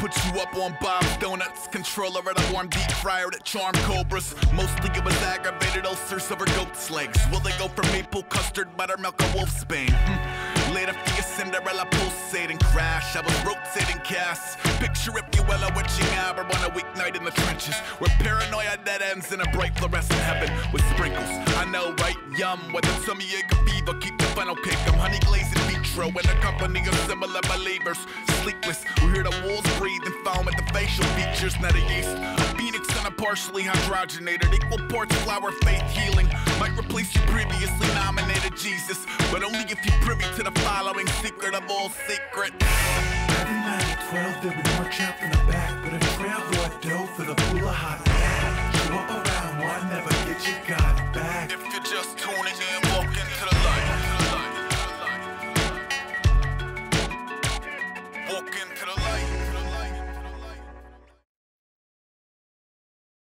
Put you up on Bob's Donuts, controller at a warm deep fryer that charm cobras. Mostly it was aggravated ulcers over goat's legs. Will they go for maple custard, buttermilk, or wolfsbane? Later for your Cinderella pulsating crash. I was rotating casts. Picture if you will a witching hour on a weeknight in the trenches, where paranoia dead ends in a bright fluorescent heaven with sprinkles. I know, right? Yum. Whether tummy ache or fever, keep the funnel cake. I'm honey glazed in vitro in a company of similar believers. Sleepless, we hear the wolves breathe and foam at the facial features. Not a yeast, a phoenix and a partially hydrogenated, equal parts flower, faith healing. Might replace your previously nominated Jesus, but only if you're privy to the following secret of all secrets. Every night at 12 there would march out from the back, but a trail I dove for the pool of hot